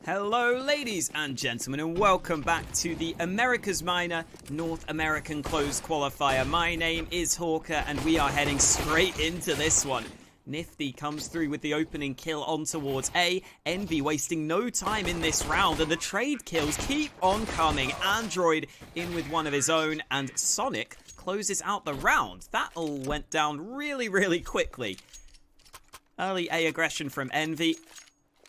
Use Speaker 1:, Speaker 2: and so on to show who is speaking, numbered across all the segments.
Speaker 1: Hello ladies and gentlemen, and welcome back to the America's Minor North American Closed Qualifier. My name is Hawker and we are heading straight into this one. Nifty comes through with the opening kill on towards A. EnVy wasting no time in this round, and the trade kills keep on coming. Android in with one of his own, and Sonic closes out the round. That all went down really quickly. Early A aggression from EnVy.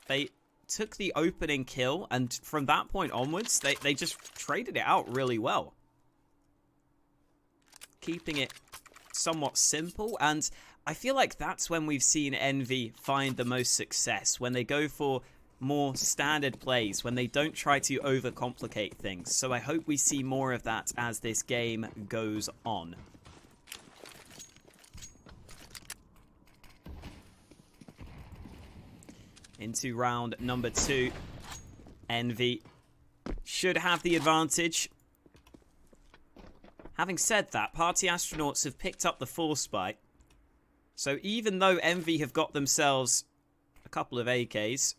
Speaker 1: They took the opening kill, and from that point onwards, they just traded it out really well. Keeping it somewhat simple, and I feel like that's when we've seen EnVy find the most success, when they go for more standard plays, when they don't try to overcomplicate things. So I hope we see more of that as this game goes on. Into round number 2, EnVy should have the advantage. Having said that, Party Astronauts have picked up the force spike. So even though EnVy have got themselves a couple of AKs,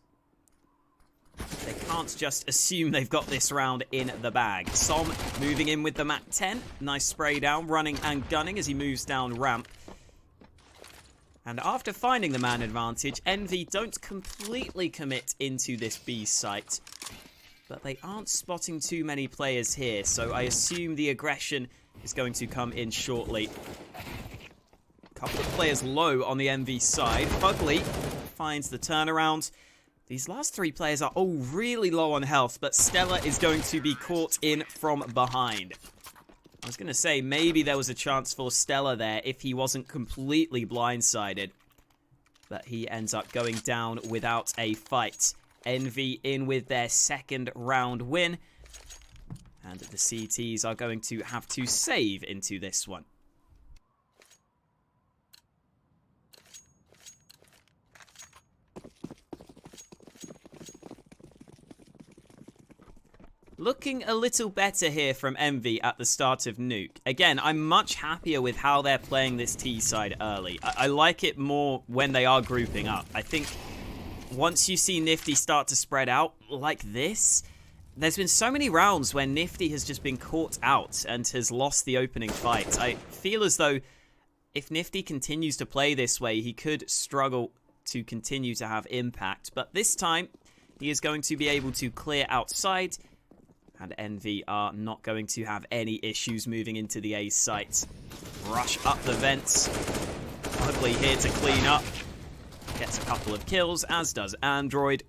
Speaker 1: they can't just assume they've got this round in the bag. Som moving in with the Mat 10. Nice spray down, running and gunning as he moves down ramp. And after finding the man advantage, EnVy don't completely commit into this B site. But they aren't spotting too many players here, so I assume the aggression is going to come in shortly. Couple of players low on the EnVy side. Fugly finds the turnaround. These last 3 players are all really low on health, but Stella is going to be caught in from behind. I was going to say, maybe there was a chance for Stella there if he wasn't completely blindsided. But he ends up going down without a fight. EnVy in with their second round win. And the CTs are going to have to save into this one. Looking a little better here from EnVy at the start of Nuke. Again, I'm much happier with how they're playing this T side early. I like it more when they are grouping up. I think once you see Nifty start to spread out like this, there's been so many rounds where Nifty has just been caught out and has lost the opening fight. I feel as though if Nifty continues to play this way, he could struggle to continue to have impact. But this time, he is going to be able to clear outside. And EnVy are not going to have any issues moving into the A site. Rush up the vents. Ugly here to clean up. Gets a couple of kills, as does Android.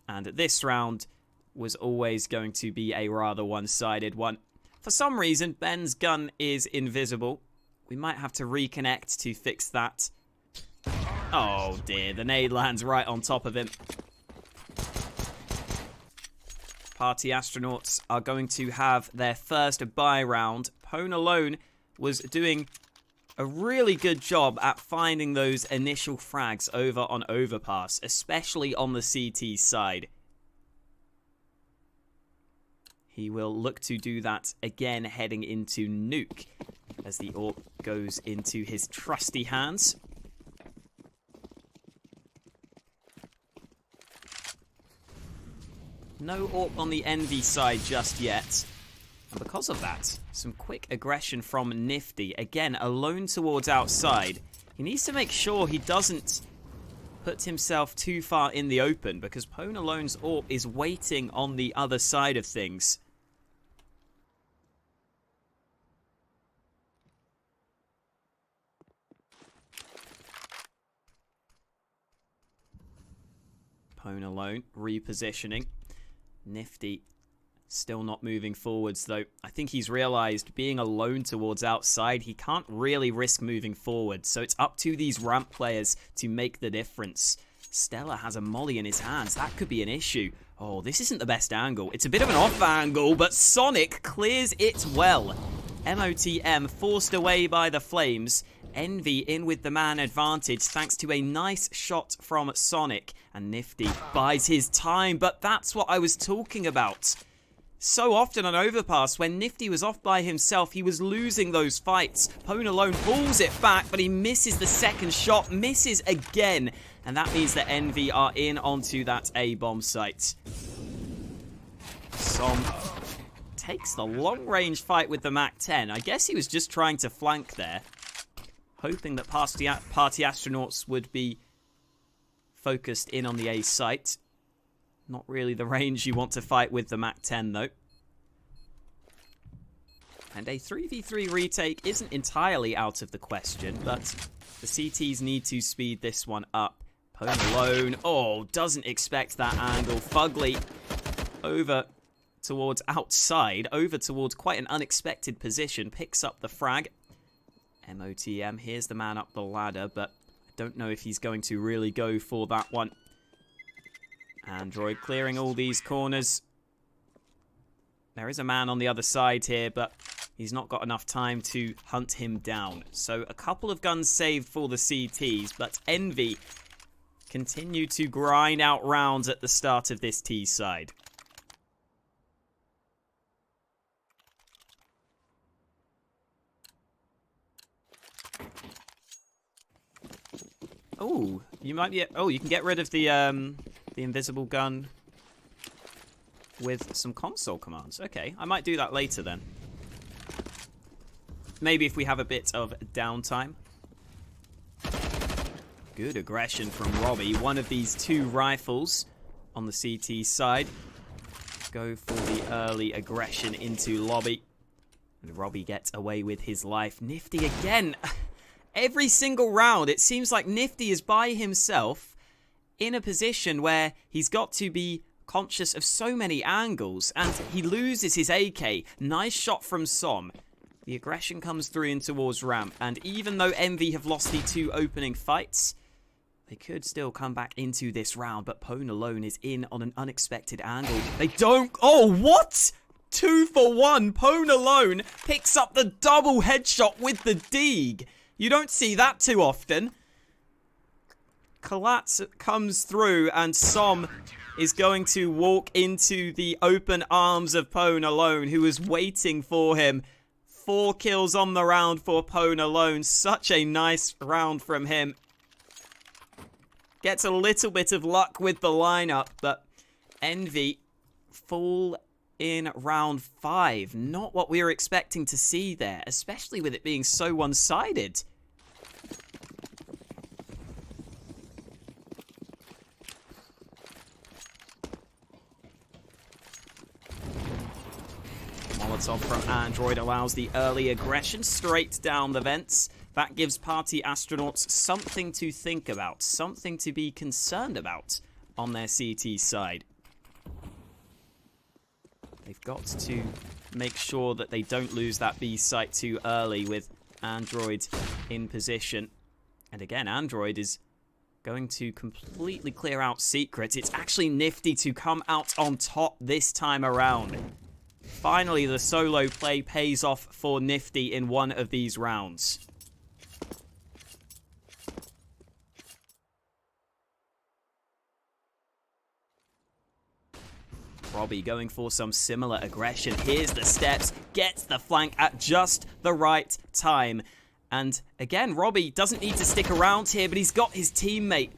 Speaker 1: And this round was always going to be a rather one-sided one. For some reason, Ben's gun is invisible. We might have to reconnect to fix that. Oh dear, the nade lands right on top of him. Party Astronauts are going to have their first buy round. Pone alone was doing a really good job at finding those initial frags over on Overpass, especially on the CT side. He will look to do that again heading into Nuke as the AWP goes into his trusty hands. No AWP on the EnVy side just yet. And because of that, some quick aggression from Nifty. Again, alone towards outside. He needs to make sure he doesn't put himself too far in the open, because Pone Alone's AWP is waiting on the other side of things. Pone Alone repositioning. Nifty still not moving forwards, though. I think he's realized being alone towards outside, he can't really risk moving forward. So it's up to these ramp players to make the difference. Stella has a molly in his hands. That could be an issue. Oh, this isn't the best angle. It's a bit of an off angle, but Sonic clears it well. MOTM forced away by the flames. EnVy in with the man advantage thanks to a nice shot from Sonic. And Nifty buys his time, but that's what I was talking about. so often on Overpass, when Nifty was off by himself, he was losing those fights. Pwn alone pulls it back, but he misses the second shot, misses again. And that means that EnVy are in onto that A-bomb site. Som takes the long-range fight with the MAC-10. I guess he was just trying to flank there, hoping that party astronauts would be focused in on the A site. Not really the range you want to fight with the MAC-10, though. And a 3v3 retake isn't entirely out of the question, but the CTs need to speed this one up. Pwn alone. Oh, doesn't expect that angle. Fugly over towards outside, over towards quite an unexpected position. Picks up the frag. MOTM, here's the man up the ladder, but I don't know if he's going to really go for that one. Android clearing all these corners. There is a man on the other side here, but he's not got enough time to hunt him down. So a couple of guns saved for the CTs, but EnVy continue to grind out rounds at the start of this T side. Oh, you might be... Oh, you can get rid of the invisible gun with some console commands. Okay, I might do that later then. Maybe if we have a bit of downtime. Good aggression from Robbie. One of these two rifles on the CT side. Go for the early aggression into lobby. And Robbie gets away with his life. Nifty again. Every single round, it seems like Nifty is by himself in a position where he's got to be conscious of so many angles, and he loses his AK. Nice shot from Som. The aggression comes through in towards ramp, and even though EnVy have lost the two opening fights, they could still come back into this round, but Pwn alone is in on an unexpected angle. They don't... Oh, what? 2 for 1. Pwn alone picks up the double headshot with the Deeg. You don't see that too often. Kalatz comes through, and Som is going to walk into the open arms of Pwn alone, who is waiting for him. 4 kills on the round for Pwn alone. Such a nice round from him. Gets a little bit of luck with the lineup, but EnVy fall in round 5. Not what we were expecting to see there, especially with it being so one-sided. Molotov from Android allows the early aggression straight down the vents. That gives party astronauts something to think about, something to be concerned about on their CT side. They've got to make sure that they don't lose that B site too early with Android in position. And again, Android is going to completely clear out secrets. It's actually Nifty to come out on top this time around. Finally, the solo play pays off for Nifty in one of these rounds. Robbie going for some similar aggression. Here's the steps, gets the flank at just the right time. And again, Robbie doesn't need to stick around here, but he's got his teammate.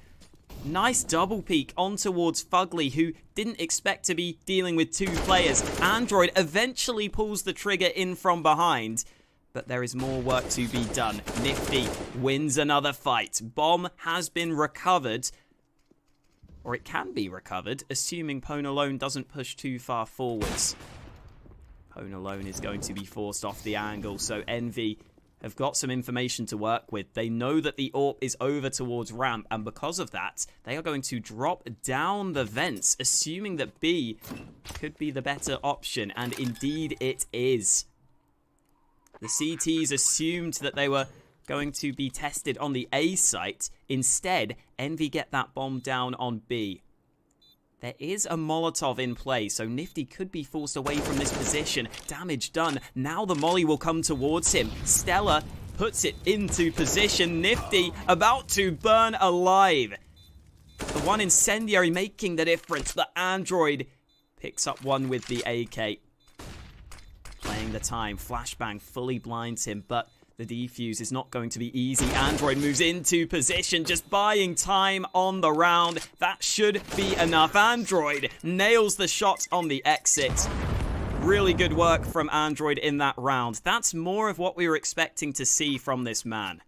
Speaker 1: Nice double peek on towards Fugly, who didn't expect to be dealing with 2 players. Android eventually pulls the trigger in from behind, but there is more work to be done. Nifty wins another fight. Bomb has been recovered, or it can be recovered, assuming Pwn alone doesn't push too far forwards. Pwn alone is going to be forced off the angle, so EnVy have got some information to work with. They know that the AWP is over towards ramp, and because of that, they are going to drop down the vents, assuming that B could be the better option, and indeed it is. The CTs assumed that they were going to be tested on the A site. Instead, EnVy get that bomb down on B. There is a Molotov in play, so Nifty could be forced away from this position. Damage done. Now the molly will come towards him. Stella puts it into position. Nifty about to burn alive. The one incendiary making the difference. The Android picks up one with the AK. buying the time. Flashbang fully blinds him, but the defuse is not going to be easy. Android moves into position, just buying time on the round. That should be enough. Android nails the shot on the exit. Really good work from Android in that round. That's more of what we were expecting to see from this man.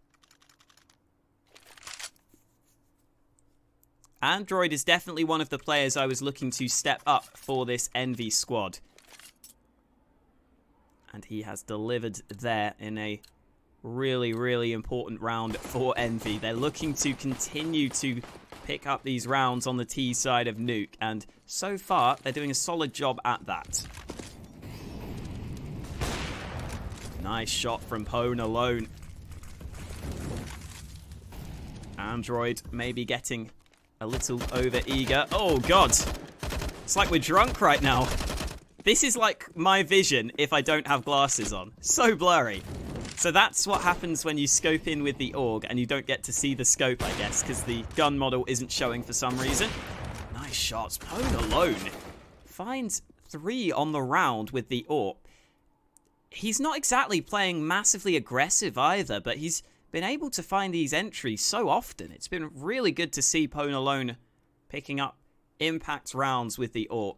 Speaker 1: Android is definitely one of the players I was looking to step up for this EnVy squad. And he has delivered there in a really, really important round for EnVy. They're looking to continue to pick up these rounds on the T side of Nuke. And so far, they're doing a solid job at that. Nice shot from Pone alone. Android maybe getting a little over-eager. Oh, God. It's like we're drunk right now. This is like my vision if I don't have glasses on. So blurry. So that's what happens when you scope in with the AUG and you don't get to see the scope, I guess, because the gun model isn't showing for some reason. Nice shots. Pone alone finds 3 on the round with the AUG. He's not exactly playing massively aggressive either, but he's been able to find these entries so often. It's been really good to see Pone alone picking up impact rounds with the AWP.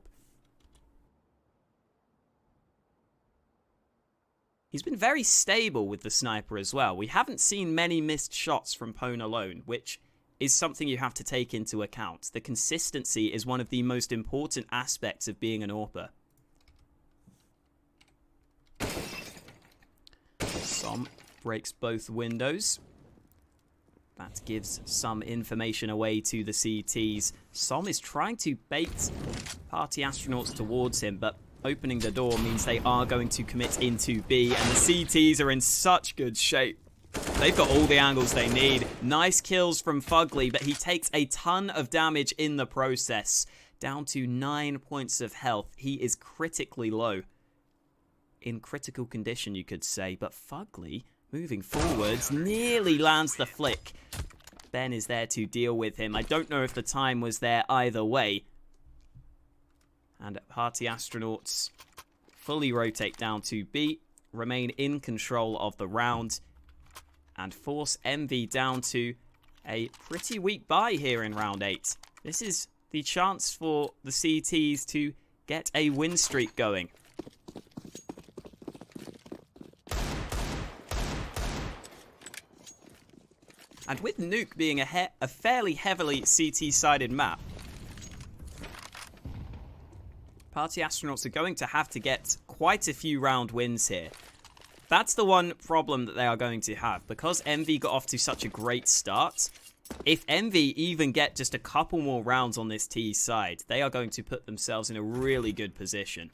Speaker 1: He's been very stable with the sniper as well. We haven't seen many missed shots from Pone alone, which is something you have to take into account. The consistency is one of the most important aspects of being an AWPer. Som breaks both windows. That gives some information away to the CTs. Som is trying to bait party astronauts towards him, but opening the door means they are going to commit into B, and the CTs are in such good shape. They've got all the angles they need. Nice kills from Fugly, but he takes a ton of damage in the process. Down to 9 points of health. He is critically low. In critical condition, you could say, but Fugly, moving forwards, nearly lands the flick. Ben is there to deal with him. I don't know if the time was there either way. And party astronauts fully rotate down to B, remain in control of the round, and force EnVy down to a pretty weak buy here in round 8. This is the chance for the CTs to get a win streak going. And with Nuke being a fairly heavily CT-sided map, party astronauts are going to have to get quite a few round wins here. That's the one problem that they are going to have. Because EnVy got off to such a great start, if EnVy even get just a couple more rounds on this T side, they are going to put themselves in a really good position.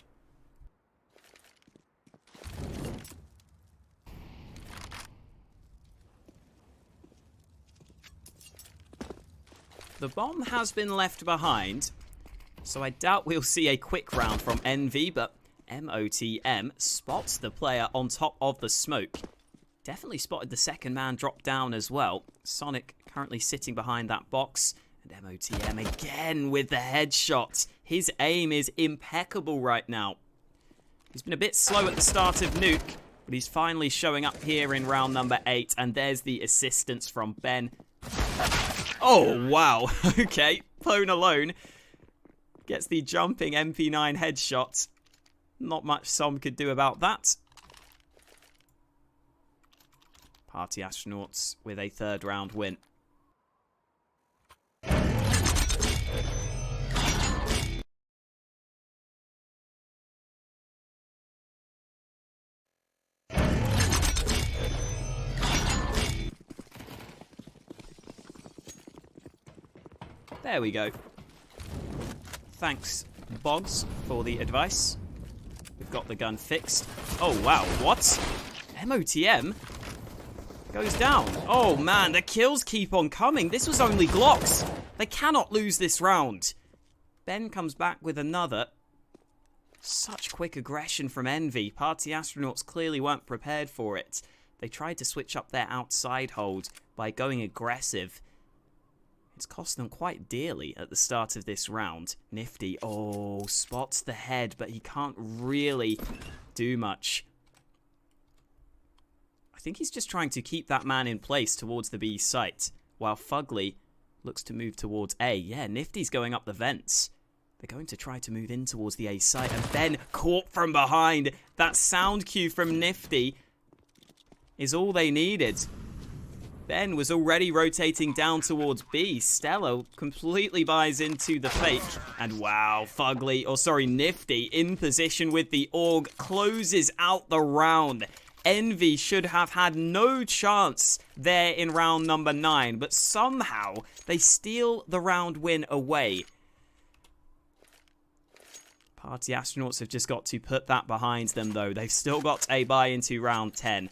Speaker 1: The bomb has been left behind, so I doubt we'll see a quick round from EnVy, but MOTM spots the player on top of the smoke. Definitely spotted the second man drop down as well. Sonic currently sitting behind that box, and MOTM again with the headshot. His aim is impeccable right now. He's been a bit slow at the start of Nuke, but he's finally showing up here in round number 8, and there's the assistance from Ben. Oh, wow. Okay, Pone alone gets the jumping MP9 headshot. Not much Som could do about that. Party astronauts with a 3rd round win. There we go. Thanks, Boggs, for the advice. We've got the gun fixed. Oh, wow. What? MOTM goes down. Oh, man. The kills keep on coming. This was only Glocks. They cannot lose this round. Ben comes back with another. Such quick aggression from EnVy. Party astronauts clearly weren't prepared for it. They tried to switch up their outside hold by going aggressive. It's cost them quite dearly at the start of this round. Nifty, oh, spots the head, but he can't really do much I think he's just trying to keep that man in place towards the B site, while Fugly looks to move towards A. Yeah, Nifty's going up the vents. They're going to try to move in towards the A site, and Ben caught from behind. That sound cue from Nifty is all they needed. Ben was already rotating down towards B. Stella completely buys into the fake. And wow, Nifty in position with the AUG closes out the round. EnVy should have had no chance there in round number 9, but somehow they steal the round win away. Party Astronauts have just got to put that behind them, though. They've still got a bye into round 10.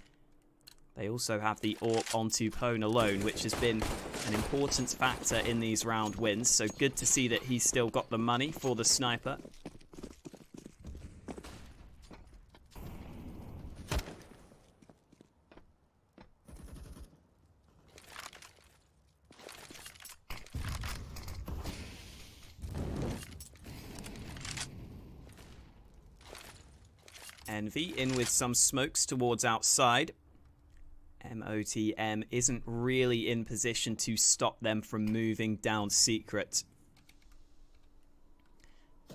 Speaker 1: They also have the AWP onto Pone alone, which has been an important factor in these round wins. So good to see that he's still got the money for the sniper. EnVy in with some smokes towards outside. MOTM isn't really in position to stop them from moving down secret.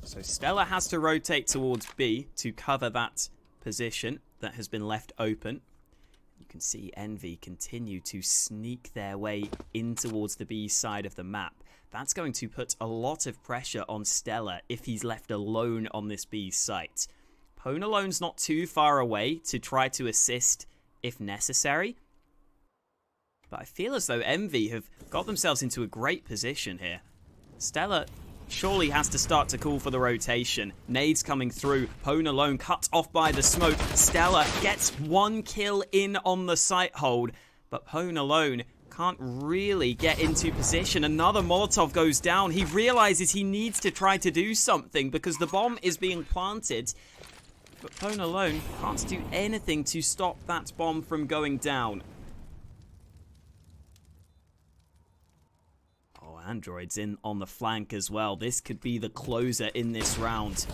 Speaker 1: So Stella has to rotate towards B to cover that position that has been left open. You can see EnVy continue to sneak their way in towards the B side of the map. That's going to put a lot of pressure on Stella if he's left alone on this B site. Pone alone's not too far away to try to assist if necessary. But I feel as though EnVy have got themselves into a great position here. Stella surely has to start to call for the rotation. Nades coming through. Pone alone cut off by the smoke. Stella gets 1 kill in on the site hold. But Pone alone can't really get into position. Another Molotov goes down. He realizes he needs to try to do something because the bomb is being planted. But Pone alone can't do anything to stop that bomb from going down. Oh, Android's in on the flank as well. This could be the closer in this round.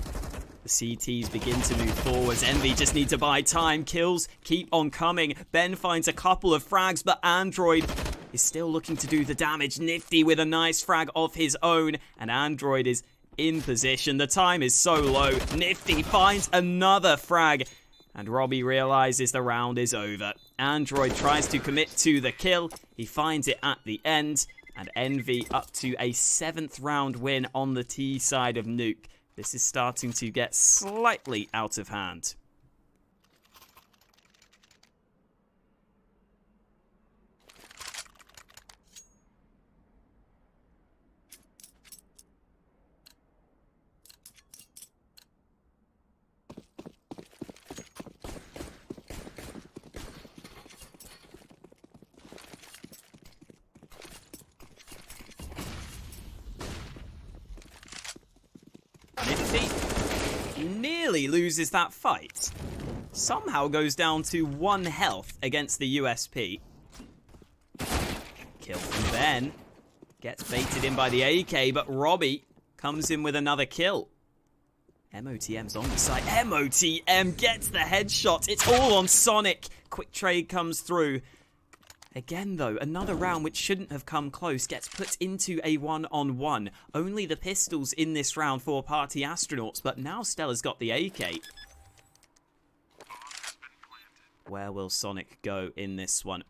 Speaker 1: The CTs begin to move forwards. EnVy just need to buy time. Kills keep on coming. Ben finds a couple of frags, but Android is still looking to do the damage. Nifty with a nice frag of his own, and Android is in position. The time is so low. Nifty finds another frag, and Robbie realizes the round is over. Android tries to commit to the kill. He finds it at the end, and EnVy up to a 7th round win on the T side of Nuke. This is starting to get slightly out of hand. Nifty nearly loses that fight. Somehow goes down to 1 health against the USP. Kill from Ben. Gets baited in by the AK, but Robbie comes in with another kill. MOTM's on the side. MOTM gets the headshot. It's all on Sonic. Quick trade comes through. Again, though, another round which shouldn't have come close gets put into a 1-on-1. Only the pistols in this round for Party Astronauts, but now Stella's got the AK. Where will Sonic go in this one?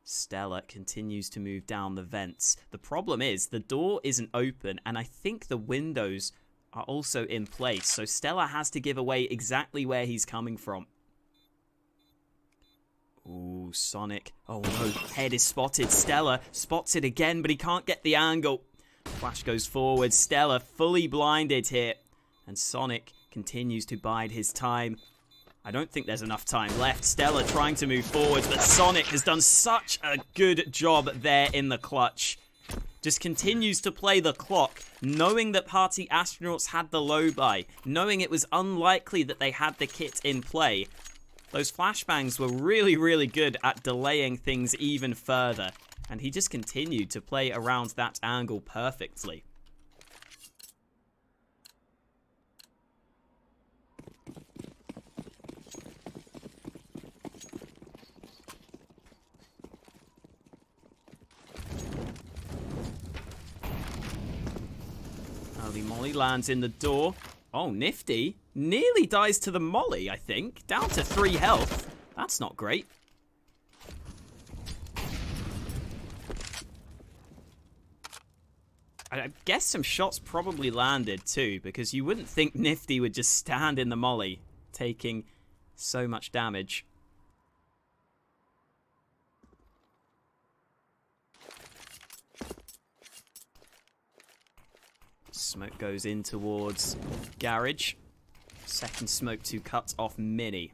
Speaker 1: Stella continues to move down the vents. The problem is the door isn't open, and I think the windows are also in place, so Stella has to give away exactly where he's coming from. Ooh, Sonic. Oh no, head is spotted. Stella spots it again, but he can't get the angle. Flash goes forward. Stella fully blinded here. And Sonic continues to bide his time. I don't think there's enough time left. Stella trying to move forward, but Sonic has done such a good job there in the clutch. Just continues to play the clock, knowing that Party Astronauts had the low buy, knowing it was unlikely that they had the kit in play. Those flashbangs were really, really good at delaying things even further, and he just continued to play around that angle perfectly. Early molly lands in the door. Oh, nifty. Nearly dies to the molly, I think. Down to 3 health. That's not great. I guess some shots probably landed too, because you wouldn't think Nifty would just stand in the molly, taking so much damage. Smoke goes in towards Garage. Second smoke to cut off Mini.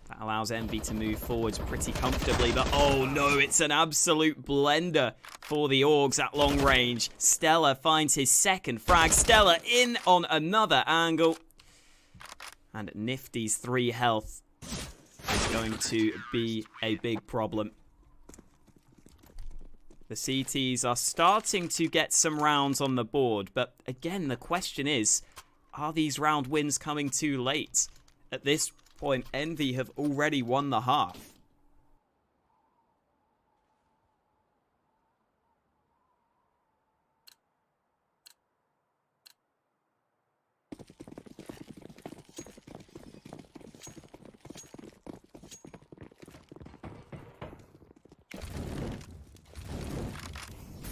Speaker 1: That allows EnVy to move forwards pretty comfortably, but oh no, it's an absolute blender for the Augs at long range. Stella finds his second frag. Stella in on another angle. And Nifty's 3 health is going to be a big problem. The CTs are starting to get some rounds on the board, but again, the question is, are these round wins coming too late? At this point, EnVy have already won the half.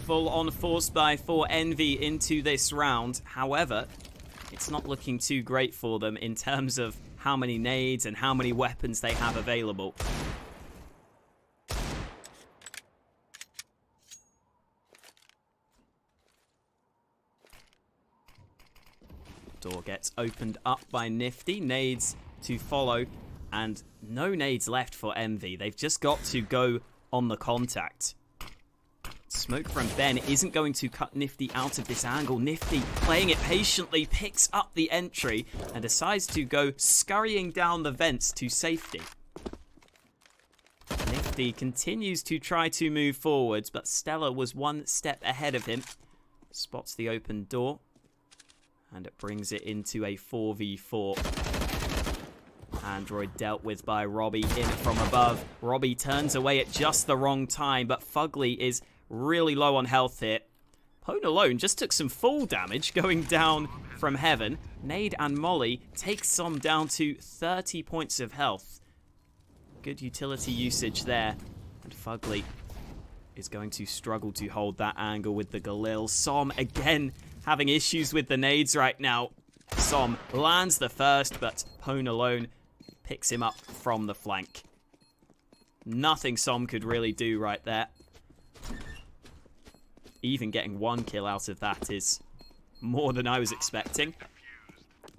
Speaker 1: Full on force buy for EnVy into this round. However, it's not looking too great for them in terms of how many nades and how many weapons they have available. Door gets opened up by Nifty. Nades to follow, and no nades left for EnVy. They've just got to go on the contact. Smoke from Ben isn't going to cut Nifty out of this angle. Nifty, playing it patiently, picks up the entry and decides to go scurrying down the vents to safety. Nifty continues to try to move forwards, but Stella was 1 step ahead of him. Spots the open door, and it brings it into a 4v4. Android dealt with by Robbie in from above. Robbie turns away at just the wrong time, but Fugly is really low on health here. Pone alone just took some fall damage going down from heaven. Nade and Molly take some down to 30 points of health. Good utility usage there. And Fugly is going to struggle to hold that angle with the Galil. Som again having issues with the nades right now. Som lands the first, but Pone alone picks him up from the flank. Nothing Som could really do right there. Even getting 1 kill out of that is more than I was expecting.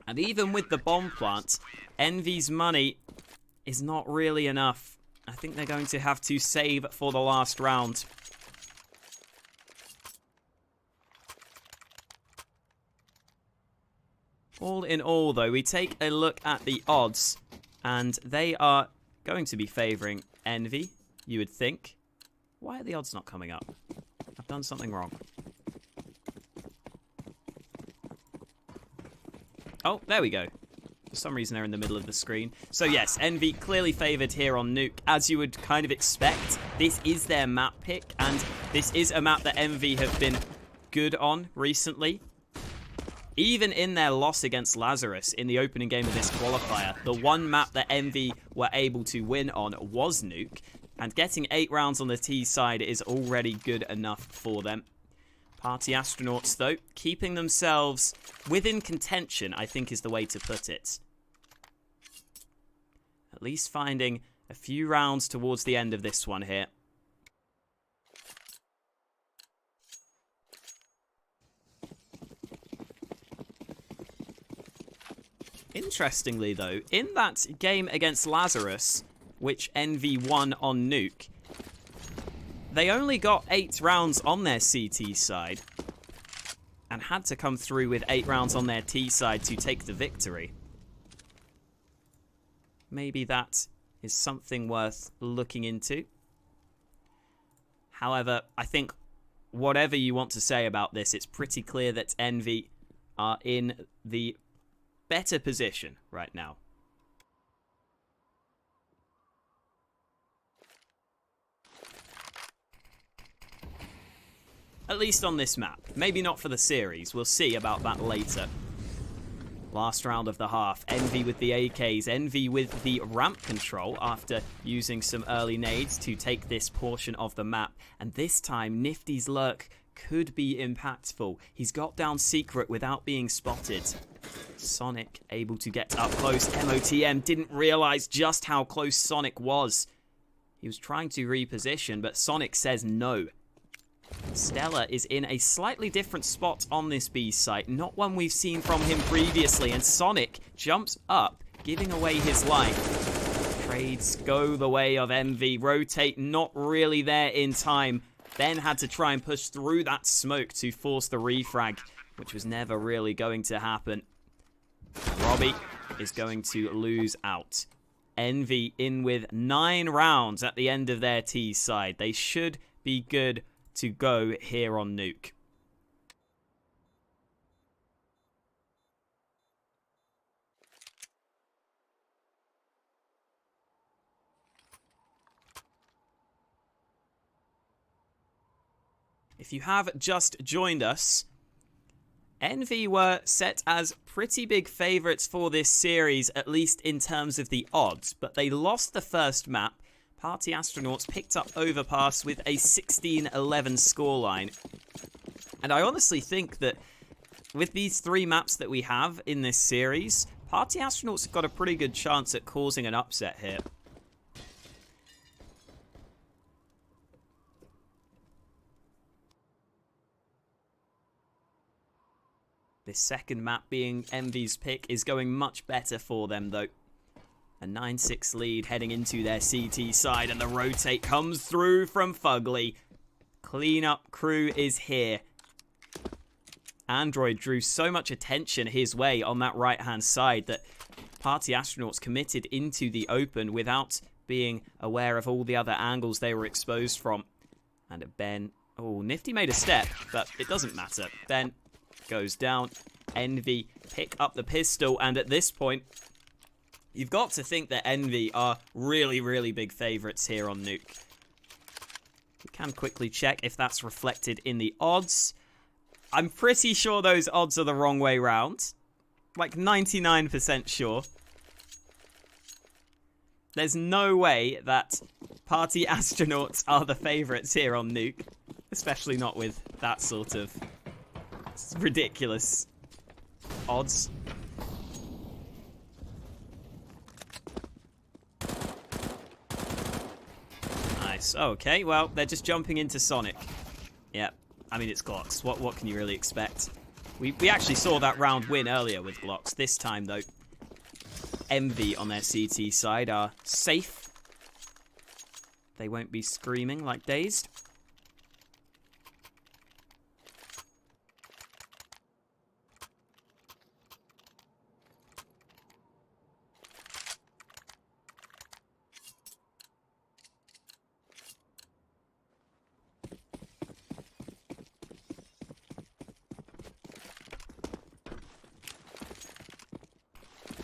Speaker 1: And even with the bomb plant, EnVy's money is not really enough. I think they're going to have to save for the last round. All in all, though, we take a look at the odds, and they are going to be favouring EnVy, you would think. Why are the odds not coming up? I've done something wrong. Oh, there we go. For some reason, they're in the middle of the screen. So yes, EnVy clearly favoured here on Nuke. As you would kind of expect, this is their map pick, and this is a map that EnVy have been good on recently. Even in their loss against Lazarus in the opening game of this qualifier, the one map that EnVy were able to win on was Nuke. And getting 8 rounds on the T side is already good enough for them. Party Astronauts, though, keeping themselves within contention, I think is the way to put it. At least finding a few rounds towards the end of this one here. Interestingly, though, in that game against Lazarus, which EnVy won on Nuke, they only got 8 rounds on their CT side and had to come through with 8 rounds on their T side to take the victory. Maybe that is something worth looking into. However, I think whatever you want to say about this, it's pretty clear that EnVy are in the better position right now. At least on this map. Maybe not for the series. We'll see about that later. Last round of the half. EnVy with the AKs. EnVy with the ramp control after using some early nades to take this portion of the map. And this time, Nifty's lurk could be impactful. He's got down secret without being spotted. Sonic able to get up close. MOTM didn't realize just how close Sonic was. He was trying to reposition, but Sonic says no. Stella is in a slightly different spot on this B site, not one we've seen from him previously, and Sonic jumps up, giving away his life. Trades go the way of EnVy. Rotate not really there in time. Ben had to try and push through that smoke to force the refrag, which was never really going to happen. Robbie is going to lose out. EnVy in with 9 rounds at the end of their T side. They should be good to go here on Nuke. If you have just joined us, EnVy were set as pretty big favourites for this series, at least in terms of the odds, but they lost the first map. Party Astronauts picked up Overpass with a 16-11 scoreline. And I honestly think that with these 3 maps that we have in this series, Party Astronauts have got a pretty good chance at causing an upset here. This second map being EnVy's pick is going much better for them though. A 9-6 lead heading into their CT side, and the rotate comes through from Fugly. Cleanup crew is here. Android drew so much attention his way on that right-hand side that Party Astronauts committed into the open without being aware of all the other angles they were exposed from. And a Ben... Oh, Nifty made a step, but it doesn't matter. Ben goes down. EnVy pick up the pistol, and at this point, you've got to think that EnVy are really, really big favourites here on Nuke. We can quickly check if that's reflected in the odds. I'm pretty sure those odds are the wrong way round. Like 99% sure. There's no way that Party Astronauts are the favourites here on Nuke. Especially not with that sort of ridiculous odds. Nice. Okay, well, they're just jumping into Sonic. Yep. I mean, it's Glocks. What can you really expect? We actually saw that round win earlier with Glocks. This time, though, EnVy on their CT side are safe. They won't be screaming like dazed.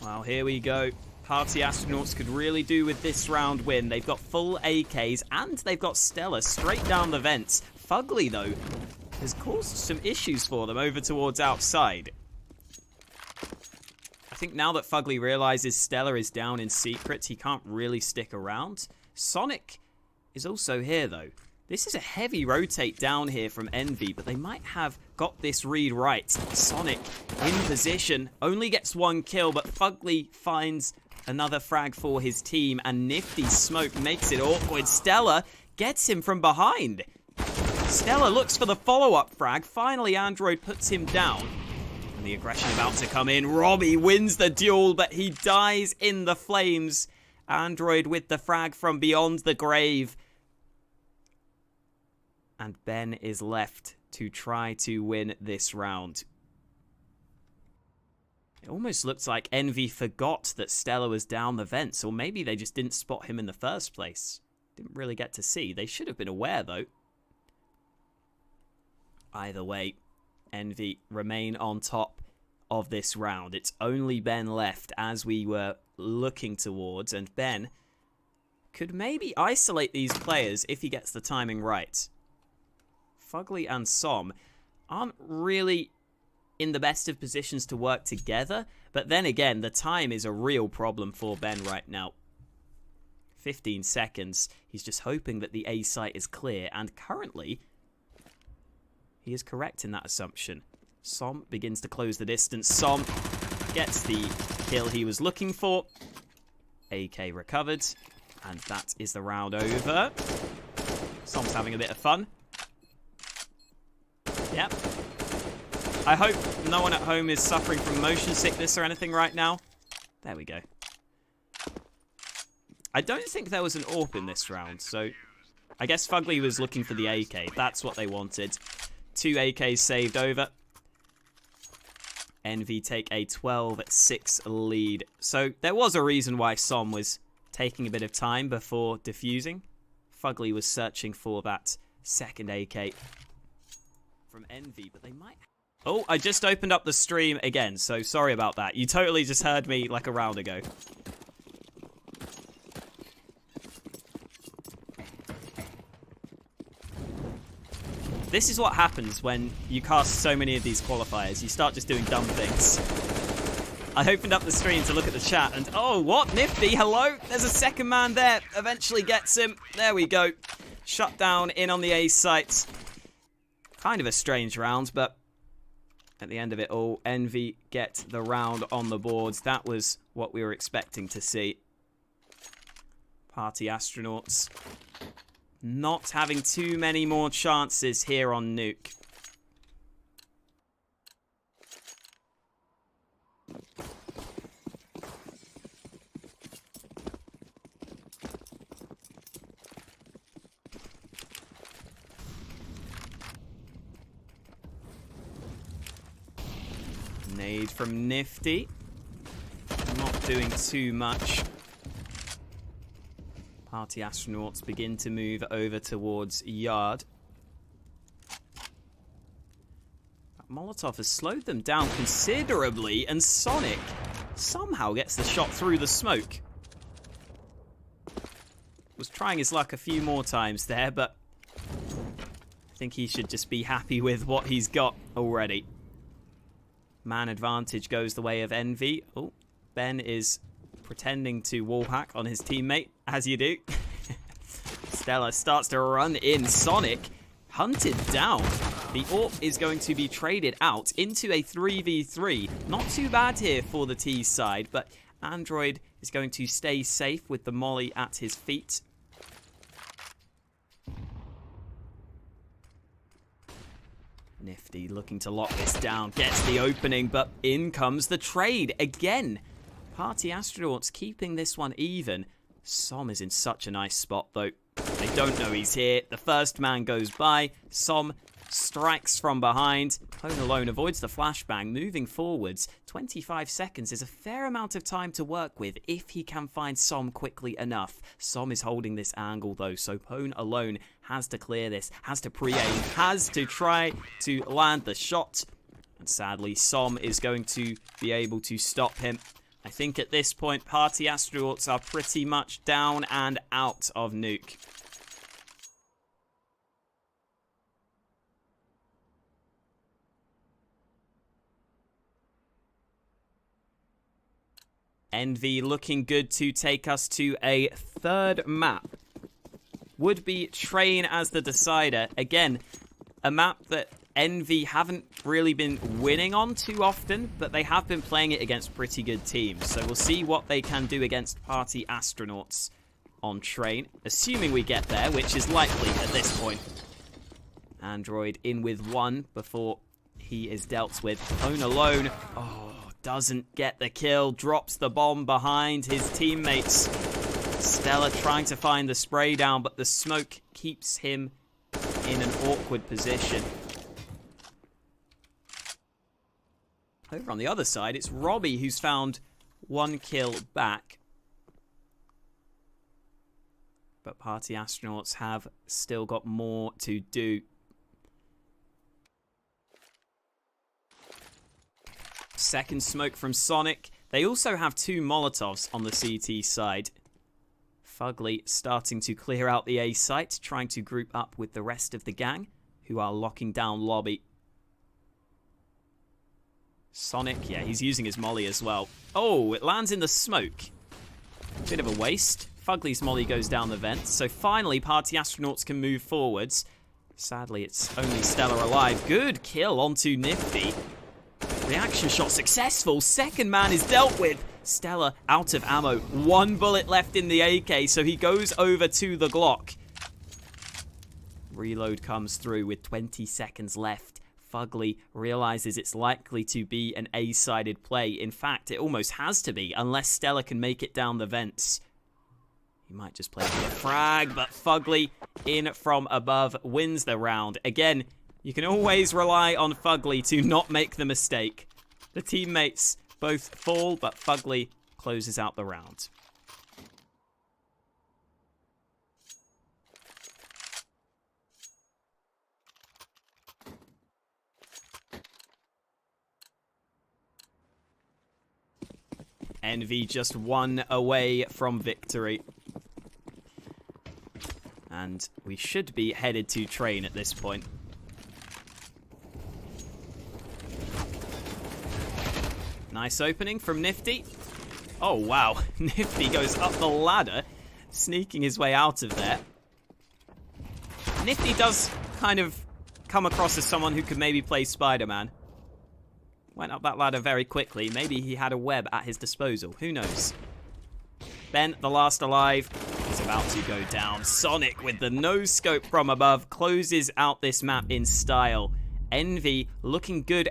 Speaker 1: Well, here we go. Party Astronauts could really do with this round win. They've got full AKs and they've got Stella straight down the vents. Fugly, though, has caused some issues for them over towards outside. I think now that Fugly realizes Stella is down in secret, he can't really stick around. Sonic is also here, though. This is a heavy rotate down here from EnVy, but they might have got this read right. Sonic in position, only gets 1 kill, but Fugly finds another frag for his team, and Nifty Smoke makes it awkward. Stella gets him from behind. Stella looks for the follow-up frag. Finally, Android puts him down. And the aggression about to come in. Robbie wins the duel, but he dies in the flames. Android with the frag from beyond the grave. And Ben is left to try to win this round. It almost looks like EnVy forgot that Stella was down the vents, or maybe they just didn't spot him in the first place. Didn't really get to see. They should have been aware, though. Either way, EnVy remain on top of this round. It's only Ben left as we were looking towards, and Ben could maybe isolate these players if he gets the timing right. Fugly and Som aren't really in the best of positions to work together. But then again, the time is a real problem for Ben right now. 15 seconds. He's just hoping that the A site is clear. And currently, he is correct in that assumption. Som begins to close the distance. Som gets the kill he was looking for. AK recovered. And that is the round over. Som's having a bit of fun. Yep. I hope no one at home is suffering from motion sickness or anything right now. There we go. I don't think there was an AWP in this round, so I guess Fugly was looking for the AK. That's what they wanted. 2 AKs saved over. EnVy take a 12-6 lead. So there was a reason why Som was taking a bit of time before defusing. Fugly was searching for that second AK from EnVy, but they might... Oh, I just opened up the stream again, so sorry about that. You totally just heard me like a round ago. This is what happens when you cast so many of these qualifiers. You start just doing dumb things. I opened up the stream to look at the chat and... Oh, what? Nifty, hello? There's a second man there. Eventually gets him. There we go. Shut down in on the A site. Kind of a strange round, but at the end of it all, EnVy get the round on the boards. That was what we were expecting to see. Party Astronauts not having too many more chances here on Nuke. Nade from Nifty. Not doing too much. Party Astronauts begin to move over towards Yard. Molotov has slowed them down considerably, and Sonic somehow gets the shot through the smoke. Was trying his luck a few more times there, but I think he should just be happy with what he's got already. Man advantage goes the way of EnVy. Oh, Ben is pretending to wallhack on his teammate, as you do. Stella starts to run in. Sonic hunted down. The AWP is going to be traded out into a 3v3. Not too bad here for the T side, but Android is going to stay safe with the molly at his feet. Nifty looking to lock this down. Gets the opening, but in comes the trade again. Party Astronauts keeping this one even. Som is in such a nice spot, though. They don't know he's here. The first man goes by. Som strikes from behind. Hone alone avoids the flashbang. Moving forwards, 25 seconds is a fair amount of time to work with if he can find Som quickly enough. Som is holding this angle, though, so Pone alone has to clear this, has to pre-aim, has to try to land the shot. And sadly, Som is going to be able to stop him. I think at this point, Party Astronauts are pretty much down and out of Nuke. EnVy looking good to take us to a third map. Would be Train as the decider. Again, a map that EnVy haven't really been winning on too often, but they have been playing it against pretty good teams. So we'll see what they can do against Party Astronauts on Train, assuming we get there, which is likely at this point. Android in with one before he is dealt with. Hone alone. Oh, doesn't get the kill. Drops the bomb behind his teammates. Stella trying to find the spray down, but the smoke keeps him in an awkward position. Over on the other side, it's Robbie who's found one kill back. But Party Astronauts have still got more to do. Second smoke from Sonic. They also have 2 Molotovs on the CT side. Fugly starting to clear out the A site, trying to group up with the rest of the gang, who are locking down lobby. Sonic, yeah, he's using his molly as well. Oh, it lands in the smoke. Bit of a waste. Fugly's molly goes down the vent. So finally, Party Astronauts can move forwards. Sadly, it's only Stella alive. Good kill onto Nifty. Reaction shot successful. Second man is dealt with. Stella out of ammo. 1 bullet left in the AK, so he goes over to the Glock. Reload comes through with 20 seconds left. Fugly realizes it's likely to be an A-sided play. In fact, it almost has to be, unless Stella can make it down the vents. He might just play for a frag, but Fugly in from above wins the round. Again, you can always rely on Fugly to not make the mistake. The teammates both fall, but Fugly closes out the round. EnVy just 1 away from victory. And we should be headed to train at this point. Nice opening from Nifty. Oh, wow. Nifty goes up the ladder, sneaking his way out of there. Nifty does kind of come across as someone who could maybe play Spider-Man. Went up that ladder very quickly. Maybe he had a web at his disposal. Who knows? Ben, the last alive, is about to go down. Sonic, with the no-scope from above, closes out this map in style. EnVy looking good